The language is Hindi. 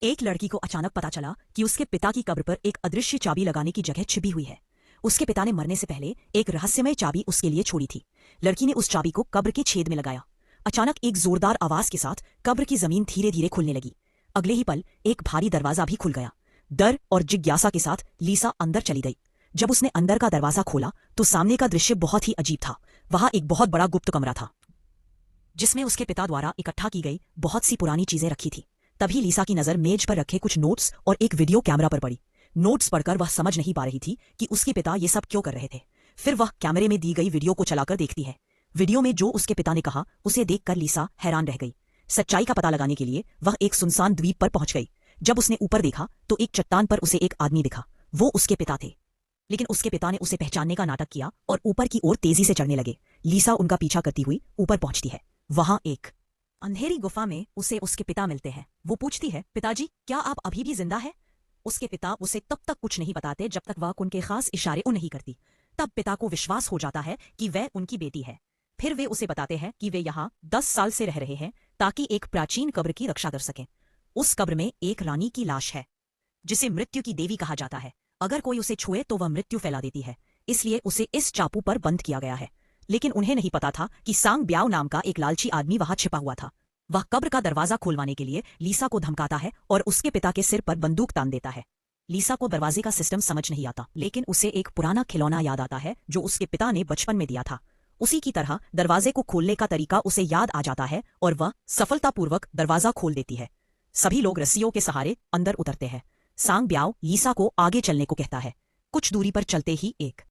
एक लड़की को अचानक पता चला कि उसके पिता की कब्र पर एक अदृश्य चाबी लगाने की जगह छिपी हुई है। उसके पिता ने मरने से पहले एक रहस्यमय चाबी उसके लिए छोड़ी थी। लड़की ने उस चाबी को कब्र के छेद में लगाया। अचानक एक जोरदार आवाज के साथ कब्र की जमीन धीरे धीरे खुलने लगी। अगले ही पल एक भारी दरवाजा भी खुल गया। डर और जिज्ञासा के साथ लीसा अंदर चली गई। जब उसने अंदर का दरवाजा खोला तो सामने का दृश्य बहुत ही अजीब था। वहां एक बहुत बड़ा गुप्त कमरा था जिसमें उसके पिता द्वारा इकट्ठा की गई बहुत सी पुरानी चीजें रखी थी। तभी लीसा की नजर मेज पर रखे कुछ नोट्स और एक वीडियो कैमरा पर पड़ी। नोट्स पढ़कर वह समझ नहीं पा रही थी कि उसके पिता ये सब क्यों कर रहे थे। फिर वह कैमरे में दी गई वीडियो को चलाकर देखती है। वीडियो में जो उसके पिता ने कहा उसे देखकर लीसा हैरान रह गई। सच्चाई का पता लगाने के लिए वह एक सुनसान द्वीप पर पहुंच गई। जब उसने ऊपर देखा तो एक चट्टान पर उसे एक आदमी दिखा। वो उसके पिता थे, लेकिन उसके पिता ने उसे पहचानने का नाटक किया और ऊपर की ओर तेजी से चढ़ने लगे। लीसा उनका पीछा करती हुई ऊपर पहुंचती है। वहां एक अंधेरी गुफा में उसे उसके पिता मिलते हैं। वो पूछती है, पिताजी क्या आप अभी भी जिंदा है? उसके पिता उसे तब तक कुछ नहीं बताते जब तक वह उनके खास इशारे नहीं करती। तब पिता को विश्वास हो जाता है कि वह उनकी बेटी है। फिर वे उसे बताते हैं कि वे यहाँ 10 साल से रह रहे हैं ताकि एक प्राचीन कब्र की रक्षा कर सकें। उस कब्र में एक रानी की लाश है जिसे मृत्यु की देवी कहा जाता है। अगर कोई उसे छुए तो वह मृत्यु फैला देती है, इसलिए उसे इस चापू पर बंद किया गया है। लेकिन उन्हें नहीं पता था कि सांग ब्याओ नाम का एक लालची आदमी वहां छिपा हुआ था। वह कब्र का दरवाजा खोलवाने के लिए लीसा को धमकाता है और उसके पिता के सिर पर बंदूक तान देता है। लीसा को दरवाजे का सिस्टम समझ नहीं आता, लेकिन उसे एक पुराना खिलौना याद आता है जो उसके पिता ने बचपन में दिया था। उसी की तरह दरवाजे को खोलने का तरीका उसे याद आ जाता है और वह सफलतापूर्वक दरवाजा खोल देती है। सभी लोग रस्सियों के सहारे अंदर उतरते हैं। सांग ब्याओ लीसा को आगे चलने को कहता है। कुछ दूरी पर चलते ही एक